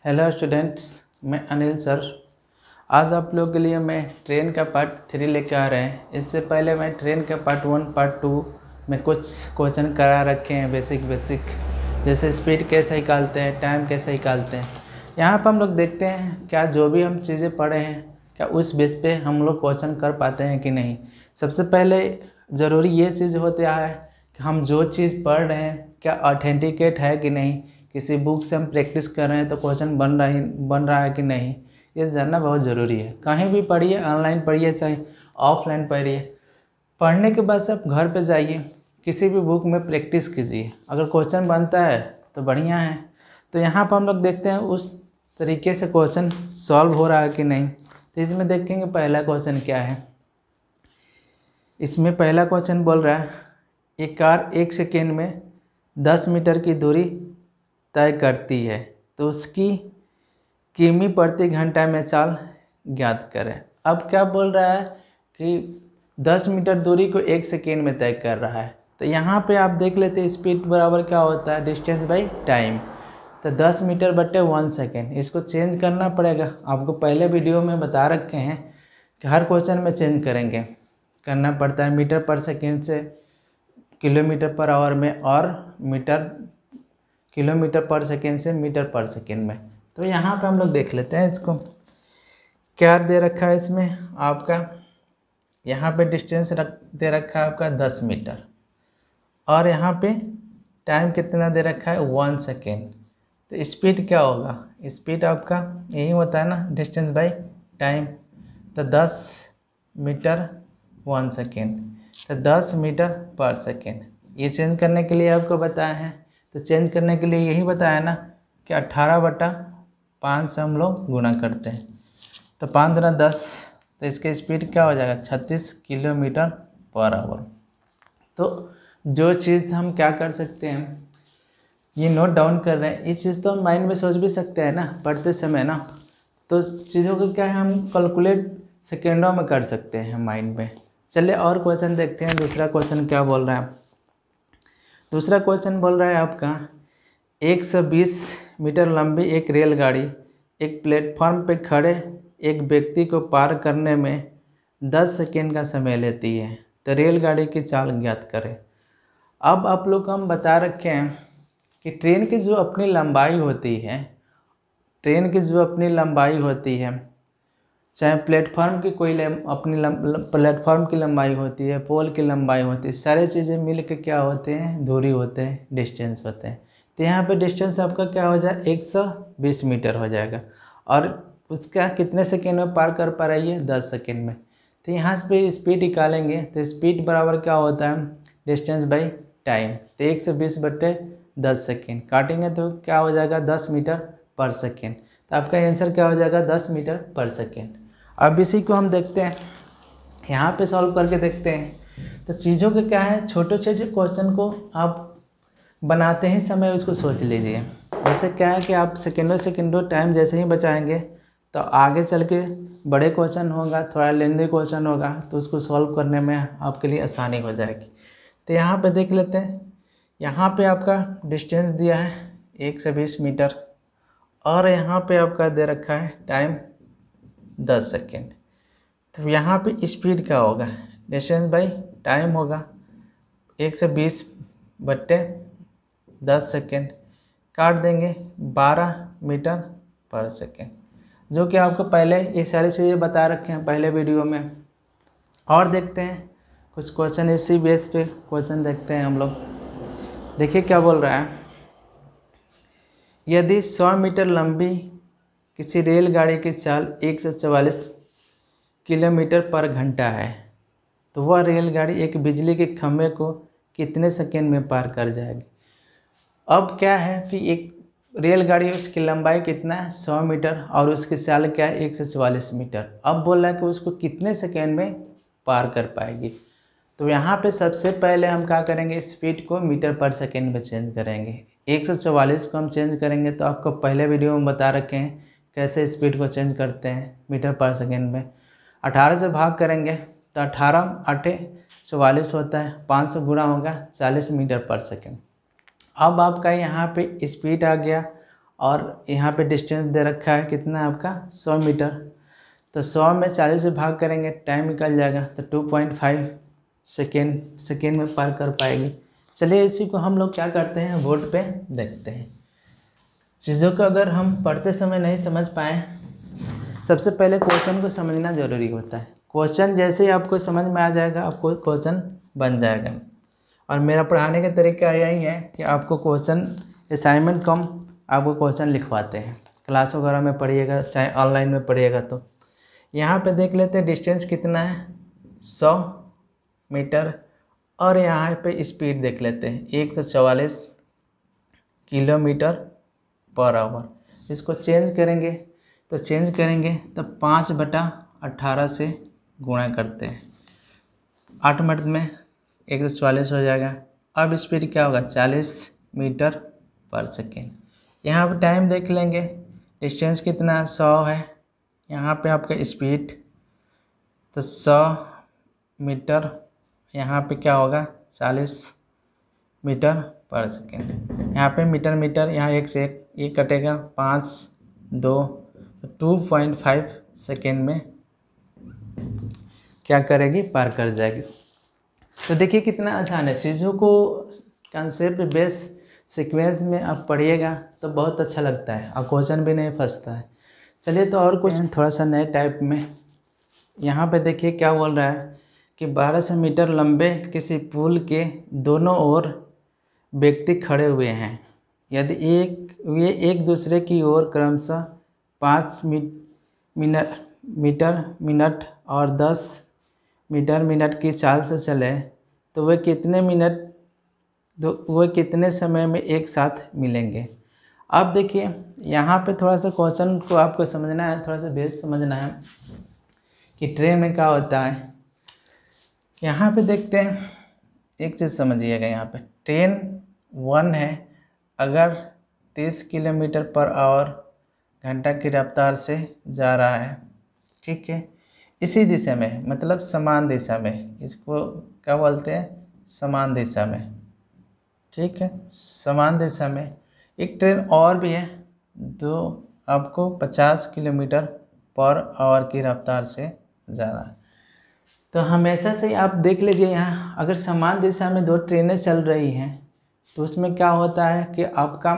Hello students, मैं Anil sir. आज आप लोगों के लिए मैं ट्रेन का पार्ट 3 लेकर आ रहे हैं। इससे पहले मैं ट्रेन का पार्ट 1 पार्ट 2 में कुछ क्वेश्चन करा रखे हैं बेसिक जैसे स्पीड कैसे निकालते हैं, टाइम कैसे निकालते हैं। यहाँ पर हम लोग देखते हैं क्या जो भी हम चीज़ें पढ़े हैं क्या उस बेस पे हम लोग क्वेश्चन कर पाते हैं कि नहीं। सबसे पहले ज़रूरी ये चीज़ होता है कि हम जो चीज़ पढ़ रहे हैं क्या ऑथेंटिकेट है कि नहीं। किसी बुक से हम प्रैक्टिस कर रहे हैं तो क्वेश्चन बन रहा है कि नहीं, ये जानना बहुत ज़रूरी है। कहीं भी पढ़िए, ऑनलाइन पढ़िए चाहे ऑफलाइन पढ़िए, पढ़ने के बाद से आप घर पे जाइए, किसी भी बुक में प्रैक्टिस कीजिए। अगर क्वेश्चन बनता है तो बढ़िया है। तो यहाँ पर हम लोग देखते हैं उस तरीके से क्वेश्चन सॉल्व हो रहा है कि नहीं। तो इसमें देखेंगे पहला क्वेश्चन क्या है। इसमें पहला क्वेश्चन बोल रहा है एक कार 1 सेकेंड में 10 मीटर की दूरी तय करती है तो उसकी किमी प्रति घंटा में चाल ज्ञात करें। अब क्या बोल रहा है कि 10 मीटर दूरी को 1 सेकेंड में तय कर रहा है। तो यहाँ पे आप देख लेते हैं स्पीड बराबर क्या होता है, डिस्टेंस बाई टाइम। तो 10 मीटर बटे 1 सेकेंड, इसको चेंज करना पड़ेगा। आपको पहले वीडियो में बता रखे हैं कि हर क्वेश्चन में चेंज करना पड़ता है। मीटर पर सेकेंड से किलोमीटर पर आवर में और किलोमीटर पर सेकेंड से मीटर पर सेकेंड में। तो यहाँ पे हम लोग देख लेते हैं इसको क्या दे रखा है। इसमें आपका यहाँ पे डिस्टेंस दे रखा है आपका 10 मीटर और यहाँ पे टाइम कितना दे रखा है 1 सेकेंड। तो स्पीड क्या होगा, स्पीड आपका यही होता है ना, डिस्टेंस बाई टाइम। तो 10 मीटर 1 सेकेंड, तो 10 मीटर पर सेकेंड। ये चेंज करने के लिए आपको बताया है। तो चेंज करने के लिए यही बताया ना कि 18/5 से हम लोग गुणा करते हैं। तो 5 × 10, तो इसके स्पीड क्या हो जाएगा 36 किलोमीटर पर आवर। तो जो चीज़ हम क्या कर सकते हैं, ये नोट डाउन कर रहे हैं, इस चीज़ तो हम माइंड में सोच भी सकते हैं ना पढ़ते समय ना। तो चीज़ों को क्या है हम कैलकुलेट सेकेंडों में कर सकते हैं माइंड में। चलिए और क्वेश्चन देखते हैं। दूसरा क्वेश्चन क्या बोल रहा है। दूसरा क्वेश्चन बोल रहा है आपका 120 मीटर लंबी एक रेलगाड़ी एक प्लेटफॉर्म पे खड़े एक व्यक्ति को पार करने में 10 सेकेंड का समय लेती है। तो रेलगाड़ी की चाल ज्ञात करें। अब आप लोग को हम बता रखे हैं कि ट्रेन की जो अपनी लंबाई होती है, चाहे प्लेटफॉर्म की कोई अपनी प्लेटफॉर्म की लंबाई होती है, पोल की लंबाई होती है, सारी चीज़ें मिल के क्या होते हैं, दूरी होते हैं, डिस्टेंस होते हैं। तो यहाँ पे डिस्टेंस आपका क्या हो जाए 120 मीटर हो जाएगा और उसका कितने सेकेंड में पार कर पा रही है 10 सेकेंड में। तो यहाँ पे स्पीड निकालेंगे तो स्पीड बराबर क्या होता है डिस्टेंस बाई टाइम। तो 120 बटे 10 सेकेंड काटेंगे तो क्या हो जाएगा 10 मीटर पर सेकेंड। तो आपका आंसर क्या हो जाएगा 10 मीटर पर सेकेंड। अब इसी को हम देखते हैं, यहाँ पे सॉल्व करके देखते हैं। तो चीज़ों के क्या है, छोटे छोटे क्वेश्चन को आप बनाते ही समय उसको सोच लीजिए। जैसे क्या है कि आप सेकेंडों टाइम जैसे ही बचाएंगे तो आगे चल के बड़े क्वेश्चन होगा, थोड़ा लेंदी क्वेश्चन होगा तो उसको सॉल्व करने में आपके लिए आसानी हो जाएगी। तो यहाँ पे देख लेते हैं। यहाँ पे आपका डिस्टेंस दिया है 120 मीटर और यहाँ पे आपका दे रखा है टाइम 10 सेकेंड। तो यहाँ पे स्पीड क्या होगा, डिस्टेंस बाई टाइम होगा 120 बट्टे 10 सेकेंड, काट देंगे 12 मीटर पर सेकेंड, जो कि आपको पहले ये सारी चीज़ें बता रखे हैं पहले वीडियो में। और देखते हैं कुछ क्वेश्चन इसी बेस पे क्वेश्चन देखते हैं हम लोग। देखिए क्या बोल रहा है, यदि 100 मीटर लंबी किसी रेलगाड़ी की चाल 144 किलोमीटर पर घंटा है तो वह रेलगाड़ी एक बिजली के खंभे को कितने सेकेंड में पार कर जाएगी। अब क्या है कि एक रेलगाड़ी उसकी लंबाई कितना है 100 मीटर और उसकी चाल क्या है 144 मीटर। अब बोल रहा है कि उसको कितने सेकेंड में पार कर पाएगी। तो यहाँ पे सबसे पहले हम क्या करेंगे, स्पीड को मीटर पर सेकेंड में चेंज करेंगे। 144 को हम चेंज करेंगे तो आपको पहले वीडियो में बता रखे हैं कैसे स्पीड को चेंज करते हैं मीटर पर सेकेंड में। 18 से भाग करेंगे तो 18 8 44 होता है, 500 गुणा होगा 40 मीटर पर सेकेंड। अब आपका यहाँ पे स्पीड आ गया और यहाँ पे डिस्टेंस दे रखा है कितना है आपका 100 मीटर। तो 100 में 40 से भाग करेंगे, टाइम निकल जाएगा, तो 2.5 सेकेंड में पार कर पाएगी। चलिए इसी को हम लोग क्या करते हैं, बोर्ड पे देखते हैं। चीज़ों को अगर हम पढ़ते समय नहीं समझ पाएँ, सबसे पहले क्वेश्चन को समझना ज़रूरी होता है। क्वेश्चन जैसे ही आपको समझ में आ जाएगा, आपको क्वेश्चन बन जाएगा। और मेरा पढ़ाने का तरीका यही है कि आपको क्वेश्चन असाइनमेंट कम आपको क्वेश्चन लिखवाते हैं। क्लास वगैरह में पढ़िएगा चाहे ऑनलाइन में पढ़िएगा। तो यहाँ पे देख लेते हैं डिस्टेंस कितना है 100 मीटर, और यहाँ पे स्पीड देख लेते हैं 144 किलोमीटर पर आवर। इसको चेंज करेंगे तो 5/18 से गुणा करते हैं, 8 मिनट में 144 हो जाएगा। अब स्पीड क्या होगा 40 मीटर पर सेकेंड। यहाँ पे टाइम देख लेंगे, डिस्टेंस कितना है 100 है, यहाँ पे आपका स्पीड तो 100 मीटर, यहाँ पे क्या होगा 40 मीटर पर सेकेंड। यहाँ पे मीटर यहाँ एक से एक कटेगा, 5 2 2.5 सेकेंड में क्या करेगी, पार कर जाएगी। तो देखिए कितना आसान है। चीज़ों को कंसेप्ट बेस सीक्वेंस में आप पढ़िएगा तो बहुत अच्छा लगता है और क्वेश्चन भी नहीं फंसता है। चलिए तो और कुछ थोड़ा सा नए टाइप में, यहाँ पे देखिए क्या बोल रहा है कि 1200 मीटर लंबे किसी पुल के दोनों ओर व्यक्ति खड़े हुए हैं। यदि वे एक दूसरे की ओर क्रमशः 5 मीटर मिनट और 10 मीटर मिनट की चाल से चले तो वे कितने समय में एक साथ मिलेंगे। अब देखिए यहाँ पे थोड़ा सा क्वेश्चन को आपको समझना है, थोड़ा सा बेस समझना है कि ट्रेन में क्या होता है। यहाँ पे देखते हैं, एक चीज़ समझिएगा, यहाँ पे ट्रेन 1 है, अगर 30 किलोमीटर पर आवर घंटा की रफ्तार से जा रहा है, ठीक है, इसी दिशा में, मतलब समान दिशा में, इसको क्या बोलते हैं समान दिशा में, ठीक है। समान दिशा में एक ट्रेन और भी है जो आपको 50 किलोमीटर पर आवर की रफ्तार से जा रहा है। तो हमेशा से आप देख लीजिए, यहाँ अगर समान दिशा में 2 ट्रेनें चल रही हैं तो उसमें क्या होता है कि आपका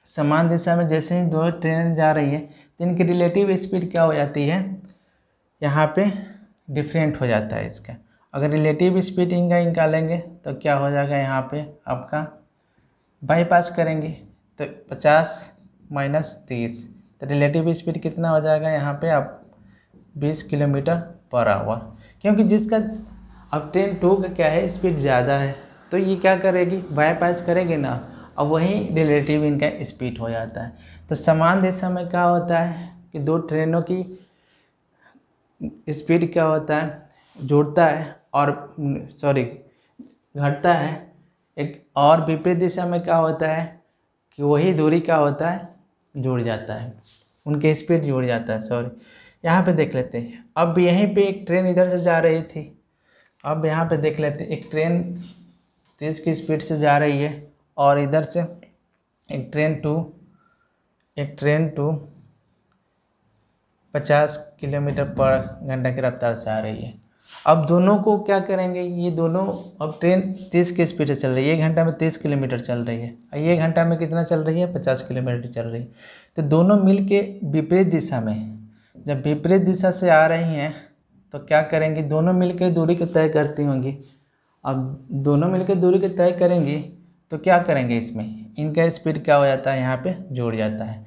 समान दिशा में जैसे ही 2 ट्रेनें जा रही है तो इनकी रिलेटिव स्पीड क्या हो जाती है, यहाँ पे डिफरेंट हो जाता है इसका। अगर रिलेटिव स्पीड इनका निकालेंगे तो क्या हो जाएगा, यहाँ पे आपका बाईपास करेंगे तो 50 - 30, तो रिलेटिव स्पीड कितना हो जाएगा यहाँ पे आप 20 किलोमीटर पर आवर। क्योंकि जिसका अब ट्रेन 2 का क्या है स्पीड ज़्यादा है तो ये क्या करेगी, बाईपास करेगी ना, और वहीं रिलेटिव इनका स्पीड हो जाता है। तो समान दिशा में क्या होता है कि 2 ट्रेनों की स्पीड क्या होता है, जुड़ता है और घटता है। एक और विपरीत दिशा में क्या होता है कि वही दूरी क्या होता है, जुड़ जाता है, उनके स्पीड जुड़ जाता है। यहाँ पे देख लेते हैं, अब यहीं पे एक ट्रेन इधर से जा रही थी, अब यहाँ पे देख लेते हैं एक ट्रेन 30 की स्पीड से जा रही है और इधर से एक ट्रेन टू 50 किलोमीटर पर घंटा की रफ्तार से आ रही है। अब दोनों को क्या करेंगे, ये दोनों, अब ट्रेन 30 की स्पीड से चल रही है, 1 घंटा में 30 किलोमीटर चल रही है, और 1 घंटा में कितना चल रही है 50 किलोमीटर चल रही है। तो दोनों मिल के विपरीत दिशा में, जब विपरीत दिशा से आ रही हैं तो क्या करेंगी, दोनों मिल के दूरी को तय करती होंगी। अब दोनों मिल के दूरी को तय करेंगी तो क्या करेंगे, इसमें इनका स्पीड क्या हो जाता है, यहाँ पे जुड़ जाता है।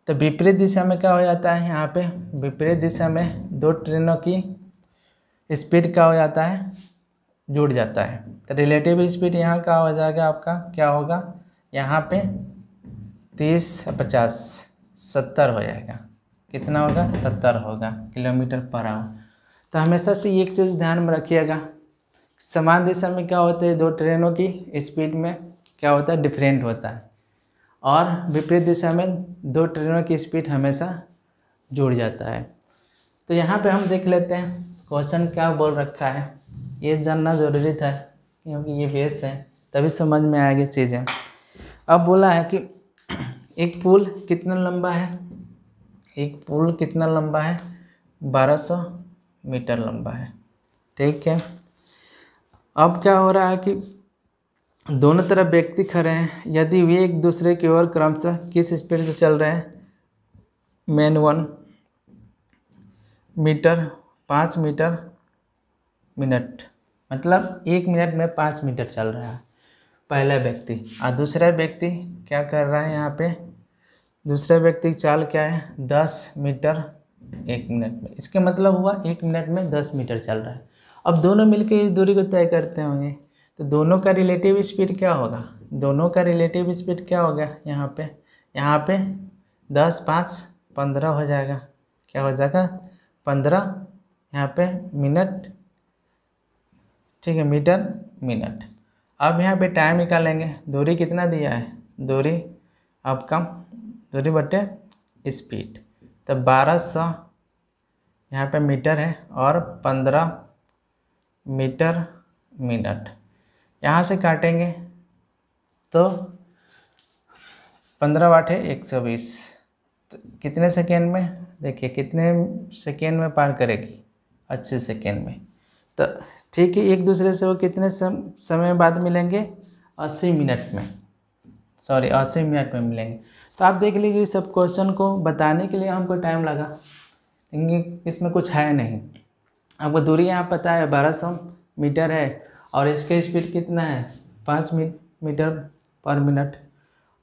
तो विपरीत दिशा में क्या हो जाता है, यहाँ पे विपरीत दिशा में 2 ट्रेनों की स्पीड क्या हो जाता है, जुड़ जाता है। तो रिलेटिव स्पीड यहाँ का हो जाएगा आपका, क्या होगा यहाँ पे 30 50 70 हो जाएगा, कितना होगा 70 होगा किलोमीटर पर आवर। तो हमेशा से एक चीज़ ध्यान में रखिएगा, समान दिशा में क्या होता है, 2 ट्रेनों की स्पीड में क्या होता है, डिफरेंट होता है, और विपरीत दिशा में 2 ट्रेनों की स्पीड हमेशा जुड़ जाता है। तो यहाँ पे हम देख लेते हैं क्वेश्चन क्या बोल रखा है, ये जानना ज़रूरी था क्योंकि ये बेस है, तभी समझ में आएगी चीज़ें। अब बोला है कि एक पुल कितना लंबा है, एक पुल कितना लंबा है, 1200 मीटर लंबा है। ठीक है, अब क्या हो रहा है कि दोनों तरफ व्यक्ति खड़े हैं, यदि वे एक दूसरे की ओर क्रमशः किस स्पीड से चल रहे हैं, मैन 1 मीटर 5 मीटर मिनट, मतलब 1 मिनट में 5 मीटर चल रहा है पहला व्यक्ति, और दूसरा व्यक्ति क्या कर रहा है, यहाँ पे दूसरा व्यक्ति की चाल क्या है, 10 मीटर 1 मिनट में। इसका मतलब हुआ 1 मिनट में 10 मीटर चल रहा है। अब दोनों मिलकर इस दूरी को तय करते होंगे, तो दोनों का रिलेटिव स्पीड क्या होगा, दोनों का रिलेटिव स्पीड क्या होगा, यहाँ पे 10 5 15 हो जाएगा, क्या हो जाएगा 15, यहाँ पे मिनट, ठीक है, मीटर मिनट। अब यहाँ पे टाइम निकालेंगे, दूरी कितना दिया है, दूरी आपका दूरी बटे स्पीड, तो 1200 यहाँ पे मीटर है और 15 मीटर मिनट। यहाँ से काटेंगे तो 15 वाट है 120, तो कितने सेकेंड में, देखिए कितने सेकेंड में पार करेगी, 80 सेकेंड में। तो ठीक है, एक दूसरे से वो कितने समय बाद मिलेंगे, 80 मिनट में, 80 मिनट में मिलेंगे। तो आप देख लीजिए, सब क्वेश्चन को बताने के लिए हमको टाइम लगा, लेकिन इसमें कुछ है नहीं। आपको दूरी यहाँ पता है 1200 मीटर है, और इसका स्पीड कितना है, 5 मीटर पर मिनट,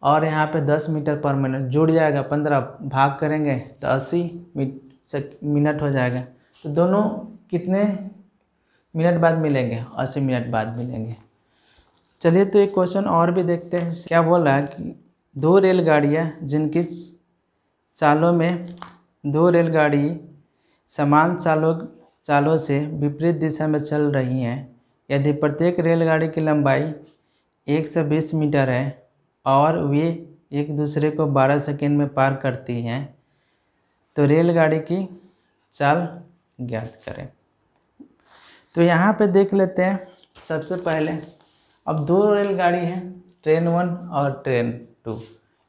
और यहाँ पे 10 मीटर पर मिनट, जुड़ जाएगा 15, भाग करेंगे तो 80 मिनट हो जाएगा। तो दोनों कितने मिनट बाद मिलेंगे, 80 मिनट बाद मिलेंगे। चलिए, तो एक क्वेश्चन और भी देखते हैं। क्या बोल रहा है कि दो रेलगाड़ियाँ जिनकी चालों में दो रेलगाड़ी समान चालों से विपरीत दिशा में चल रही हैं, यदि प्रत्येक रेलगाड़ी की लंबाई 120 मीटर है और वे एक दूसरे को 12 सेकंड में पार करती हैं, तो रेलगाड़ी की चाल ज्ञात करें। तो यहाँ पे देख लेते हैं सबसे पहले। अब दो रेलगाड़ी हैं, ट्रेन 1 और ट्रेन 2,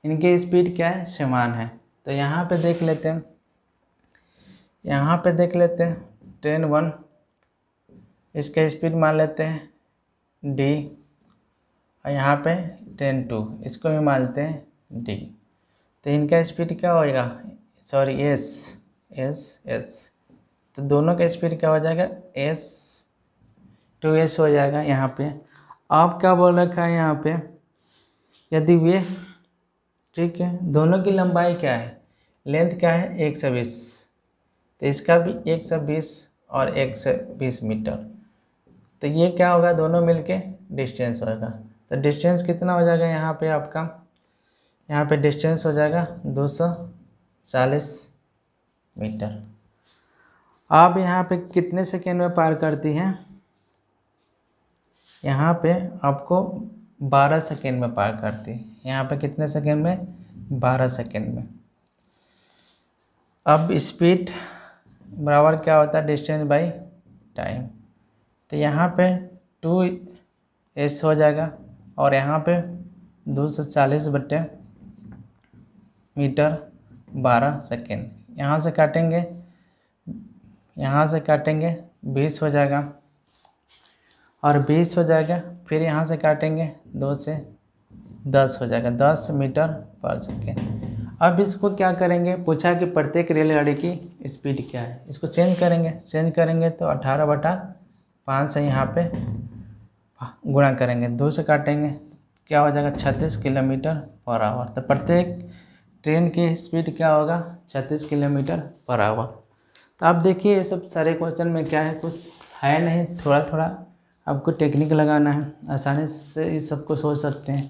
इनके स्पीड क्या है, समान है। तो यहाँ पे देख लेते हैं, ट्रेन 1 इसका स्पीड मान लेते हैं d, और यहाँ पे ट्रेन 2 इसको भी मान लेते हैं d। तो इनका स्पीड क्या होएगा, s। तो दोनों का स्पीड क्या हो जाएगा, s हो जाएगा यहाँ पे। आप क्या बोल रखा है यहाँ पे, यदि वे, ठीक है, दोनों की लंबाई क्या है, लेंथ क्या है 120, तो इसका भी 120 और 120 मीटर। तो ये क्या होगा, दोनों मिलके डिस्टेंस होगा। तो डिस्टेंस कितना हो जाएगा यहाँ पे आपका, यहाँ पे डिस्टेंस हो जाएगा 240 मीटर। आप यहाँ पे कितने सेकेंड में पार करती हैं, यहाँ पे आपको 12 सेकेंड में पार करती है। यहाँ पे कितने सेकेंड में, 12 सेकेंड में। अब स्पीड बराबर क्या होता है, डिस्टेंस बाई टाइम। तो यहाँ पे 2s हो जाएगा, और यहाँ पे 240 बटे मीटर 12 सेकेंड। यहाँ से काटेंगे 20 हो जाएगा, और 20 हो जाएगा, फिर यहाँ से काटेंगे 2 से 10 हो जाएगा, 10 मीटर पर सेकेंड। अब इसको क्या करेंगे, पूछा कि प्रत्येक रेलगाड़ी की स्पीड क्या है, इसको चेंज करेंगे तो 18/5 से यहाँ पे गुणा करेंगे, 2 से काटेंगे, क्या हो जाएगा 36 किलोमीटर पर आवर। तो प्रत्येक ट्रेन की स्पीड क्या होगा, 36 किलोमीटर पर आवर। तो आप देखिए, ये सब सारे क्वेश्चन में क्या है, कुछ है नहीं, थोड़ा थोड़ा आपको टेक्निक लगाना है, आसानी से इस सबको सोच सकते हैं।